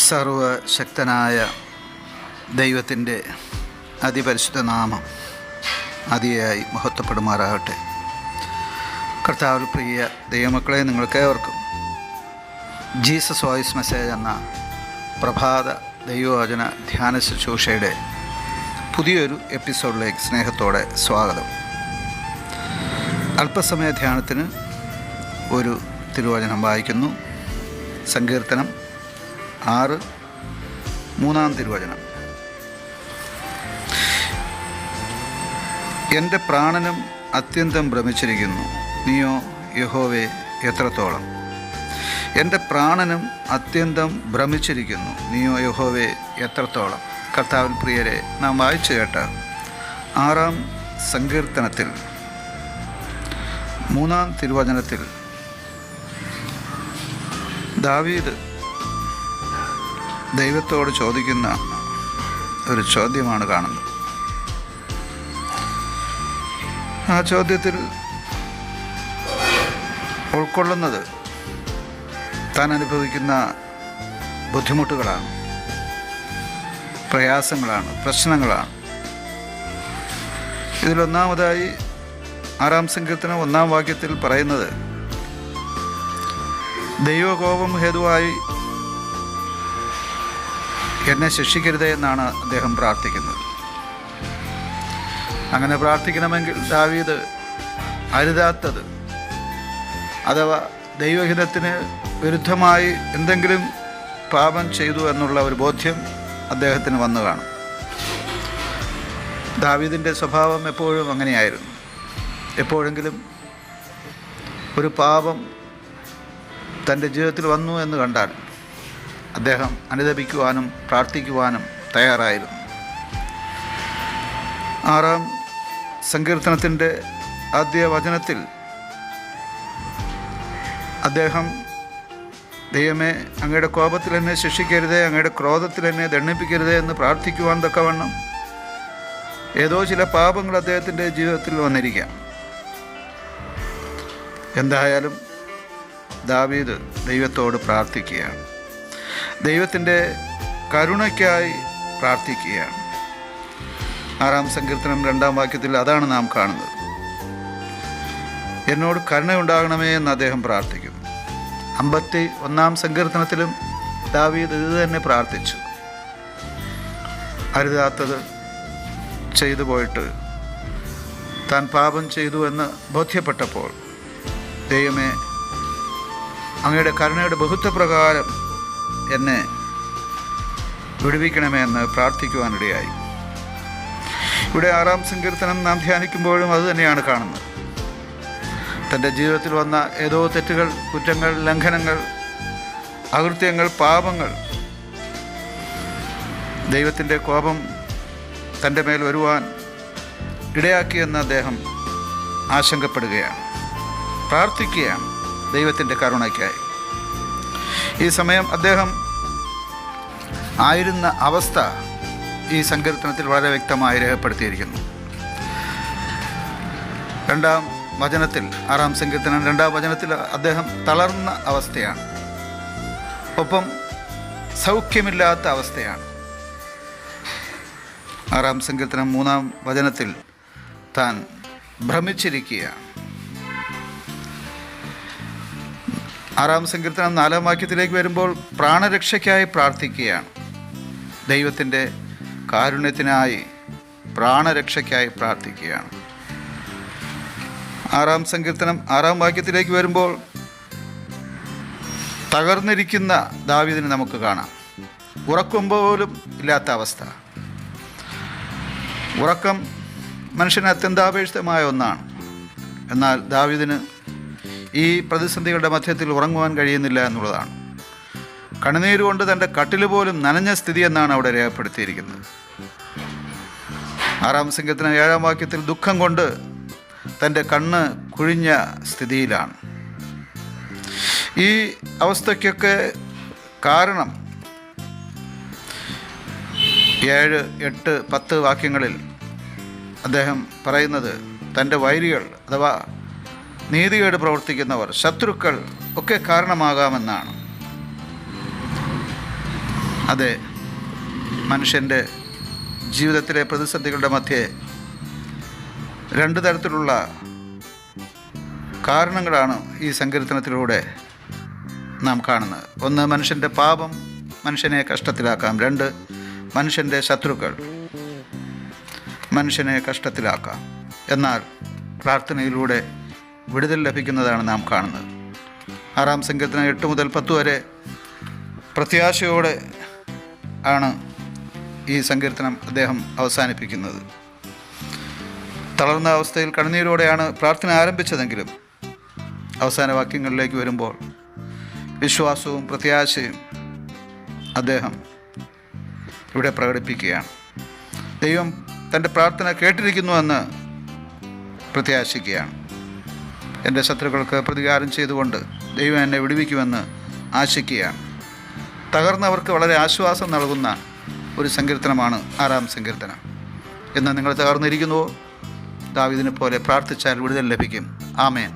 സർവശക്തനായ ദൈവത്തിൻ്റെ അതിപരിശുദ്ധ നാമം അതിയായി മഹത്വപ്പെടുമാറാകട്ടെ. കർത്താവിൽ പ്രിയ ദൈവമക്കളെ, നിങ്ങൾക്കേവർക്കും ജീസസ് വോയിസ് മെസ്സേജ് എന്ന പ്രഭാത ദൈവവചന ധ്യാന ശുശ്രൂഷയുടെ പുതിയൊരു എപ്പിസോഡിലേക്ക് സ്നേഹത്തോടെ സ്വാഗതം. അല്പസമയ ധ്യാനത്തിന് ഒരു തിരുവചനം വായിക്കുന്നു. സങ്കീർത്തനം 6 3-ാം തിരുവചനം. എൻ്റെ പ്രാണനും അത്യന്തം ഭ്രമിച്ചിരിക്കുന്നു, നീയോ യഹോവേ എത്രത്തോളം. എൻ്റെ പ്രാണനും അത്യന്തം ഭ്രമിച്ചിരിക്കുന്നു, നീയോ യഹോവേ എത്രത്തോളം. കർത്താവിൻ പ്രിയരെ, നാം വായിച്ചു കേട്ട 6-ാം സങ്കീർത്തനത്തിൽ 3-ാം തിരുവചനത്തിൽ ദാവീദ് ദൈവത്തോട് ചോദിക്കുന്ന ഒരു ചോദ്യമാണ് കാണുന്നത്. ആ ചോദ്യത്തിൽ ഉൾക്കൊള്ളുന്നത് താൻ അനുഭവിക്കുന്ന ബുദ്ധിമുട്ടുകളാണ്, പ്രയാസങ്ങളാണ്, പ്രശ്നങ്ങളാണ്. ഇതിലൊന്നാമതായി 6-ാം സങ്കീർത്തനം 1-ാം വാക്യത്തിൽ പറയുന്നത്, ദൈവകോപം ഹേതുവായി എന്നെ ശിക്ഷിക്കരുതേ എന്നാണ് അദ്ദേഹം പ്രാർത്ഥിക്കുന്നത്. അങ്ങനെ പ്രാർത്ഥിക്കണമെങ്കിൽ ദാവീദ് അരുതാത്തത് അഥവാ ദൈവഹിതത്തിന് വിരുദ്ധമായി എന്തെങ്കിലും പാപം ചെയ്തു എന്നുള്ള ഒരു ബോധ്യം അദ്ദേഹത്തിന് വന്നു കാണും. ദാവീദിൻ്റെ സ്വഭാവം എപ്പോഴും അങ്ങനെയായിരുന്നു. എപ്പോഴെങ്കിലും ഒരു പാപം തൻ്റെ ജീവിതത്തിൽ വന്നു എന്ന് കണ്ടാൽ അദ്ദേഹം അനുതപിക്കുവാനും പ്രാർത്ഥിക്കുവാനും തയ്യാറായിരുന്നു. 6-ാം സങ്കീർത്തനത്തിൻ്റെ ആദ്യ വചനത്തിൽ അദ്ദേഹം, ദൈവമേ, അങ്ങയുടെ കോപത്തിൽ എന്നെ ശിക്ഷിക്കരുതേ, അങ്ങയുടെ ക്രോധത്തിൽ എന്നെ ദണ്ഡിപ്പിക്കരുതേ എന്ന് പ്രാർത്ഥിക്കുവാൻ തക്കവണ്ണം ഏതോ ചില പാപങ്ങൾ അദ്ദേഹത്തിൻ്റെ ജീവിതത്തിൽ വന്നിരിക്കാം. എന്തായാലും ദാവീദ് ദൈവത്തോട് പ്രാർത്ഥിക്കുകയാണ്, ദൈവത്തിൻ്റെ കരുണയ്ക്കായി പ്രാർത്ഥിക്കുകയാണ്. 6-ാം സങ്കീർത്തനം 2-ാം വാക്യത്തിൽ അതാണ് നാം കാണുന്നത്. എന്നോട് കരുണയുണ്ടാകണമേ എന്ന് അദ്ദേഹം പ്രാർത്ഥിക്കുന്നു. 51-ാം സങ്കീർത്തനത്തിലും ദാവീദ് ഇത് തന്നെ പ്രാർത്ഥിച്ചു. അരുതാത്തത് ചെയ്തു പോയിട്ട് താൻ പാപം ചെയ്തു എന്ന് ബോധ്യപ്പെട്ടപ്പോൾ, ദൈവമേ, അങ്ങയുടെ കരുണയുടെ ബഹുത്വപ്രകാരം എന്നെ വിടുവിക്കണമേ എന്ന് പ്രാർത്ഥിക്കുവാനിടയായി. ഇവിടെ 6-ാം സങ്കീർത്തനം നാം ധ്യാനിക്കുമ്പോഴും അതുതന്നെയാണ് കാണുന്നത്. തൻ്റെ ജീവിതത്തിൽ വന്ന ഏതോ തെറ്റുകൾ, കുറ്റങ്ങൾ, ലംഘനങ്ങൾ, അകൃത്യങ്ങൾ, പാപങ്ങൾ, ദൈവത്തിൻ്റെ കോപം തൻ്റെ മേൽ വരുവാൻ ഇടയാക്കിയെന്ന് അദ്ദേഹം ആശങ്കപ്പെടുകയാണ്, പ്രാർത്ഥിക്കുകയാണ് ദൈവത്തിൻ്റെ കരുണയ്ക്കായി. ഈ സമയം അദ്ദേഹം ആയിരുന്ന അവസ്ഥ ഈ സങ്കീർത്തനത്തിൽ വളരെ വ്യക്തമായി രേഖപ്പെടുത്തിയിരിക്കുന്നു. 2-ാം വചനത്തിൽ, 6-ാം സങ്കീർത്തനം 2-ാം വചനത്തിൽ അദ്ദേഹം തളർന്ന അവസ്ഥയാണ്, ഒപ്പം സൗഖ്യമില്ലാത്ത അവസ്ഥയാണ്. 6-ാം സങ്കീർത്തനം 3-ാം വചനത്തിൽ താൻ ഭ്രമിച്ചിരിക്കുകയാണ്. 6-ാം സങ്കീർത്തനം 4-ാം വാക്യത്തിലേക്ക് വരുമ്പോൾ പ്രാണരക്ഷയ്ക്കായി പ്രാർത്ഥിക്കുകയാണ്, ദൈവത്തിൻ്റെ കാരുണ്യത്തിനായി പ്രാണരക്ഷയ്ക്കായി പ്രാർത്ഥിക്കുകയാണ്. 6-ാം സങ്കീർത്തനം 6-ാം വാക്യത്തിലേക്ക് വരുമ്പോൾ തകർന്നിരിക്കുന്ന ദാവീദിനെ നമുക്ക് കാണാം. ഉറക്കം പോലും ഇല്ലാത്ത അവസ്ഥ. ഉറക്കം മനുഷ്യന് അത്യന്താപേക്ഷിതമായ ഒന്നാണ്. എന്നാൽ ദാവീദിന് ഈ പ്രതിസന്ധികളുടെ മധ്യത്തിൽ ഉറങ്ങുവാൻ കഴിയുന്നില്ല എന്നുള്ളതാണ്. കണ്ണുനീരുകൊണ്ട് തൻ്റെ കട്ടിൽ പോലും നനഞ്ഞ സ്ഥിതി എന്നാണ് അവിടെ രേഖപ്പെടുത്തിയിരിക്കുന്നത്. 6-ാം സങ്കീർത്തനം 7-ാം വാക്യത്തിൽ ദുഃഖം കൊണ്ട് തൻ്റെ കണ്ണ് കുഴിഞ്ഞ സ്ഥിതിയിലാണ്. ഈ അവസ്ഥയ്ക്കൊക്കെ കാരണം 7, 8, 10 വാക്യങ്ങളിൽ അദ്ദേഹം പറയുന്നത് തൻ്റെ വൈരികൾ അഥവാ നീതികേട് പ്രവർത്തിക്കുന്നവർ, ശത്രുക്കൾ ഒക്കെ കാരണമാകാമെന്നാണ്. അതെ, മനുഷ്യൻ്റെ ജീവിതത്തിലെ പ്രതിസന്ധികളുടെ മധ്യേ രണ്ട് തരത്തിലുള്ള കാരണങ്ങളാണ് ഈ സങ്കീർത്തനത്തിലൂടെ നാം കാണുന്നത്. ഒന്ന്, മനുഷ്യൻ്റെ പാപം മനുഷ്യനെ കഷ്ടത്തിലാക്കാം. രണ്ട്, മനുഷ്യൻ്റെ ശത്രുക്കൾ മനുഷ്യനെ കഷ്ടത്തിലാക്കാം. എന്നാൽ പ്രാർത്ഥനയിലൂടെ വിടുതൽ ലഭിക്കുന്നതാണ് നാം കാണുന്നത്. 6-ാം സങ്കീർത്തനം 8 മുതൽ 10 വരെ പ്രത്യാശയോടെ ആണ് ഈ സങ്കീർത്തനം അദ്ദേഹം അവസാനിപ്പിക്കുന്നത്. തളർന്ന അവസ്ഥയിൽ കണ്ണുനീരോടെയാണ് പ്രാർത്ഥന ആരംഭിച്ചതെങ്കിലും അവസാന വാക്യങ്ങളിലേക്ക് വരുമ്പോൾ വിശ്വാസവും പ്രത്യാശയും അദ്ദേഹം ഇവിടെ പ്രകടിപ്പിക്കുകയാണ്. ദൈവം തൻ്റെ പ്രാർത്ഥന കേട്ടിരിക്കുന്നുവെന്ന് പ്രത്യാശിക്കുകയാണ്. എൻ്റെ ശത്രുക്കൾക്ക് പ്രതികാരം ചെയ്തുകൊണ്ട് ദൈവം എന്നെ വിടുവിക്കുമെന്ന് ആശിക്കുകയാണ്. തകർന്നവർക്ക് വളരെ ആശ്വാസം നൽകുന്ന ഒരു സങ്കീർത്തനമാണ് 6-ാം സങ്കീർത്തനം. എന്ന് നിങ്ങൾ തകർന്നിരിക്കുന്നുവോ? ദാവീദിനെ പോലെ പ്രാർത്ഥിച്ചാൽ വിടുതൽ ലഭിക്കും. ആമേൻ.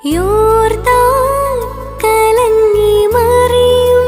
യോർദാൻ കലങ്ങി മറിയും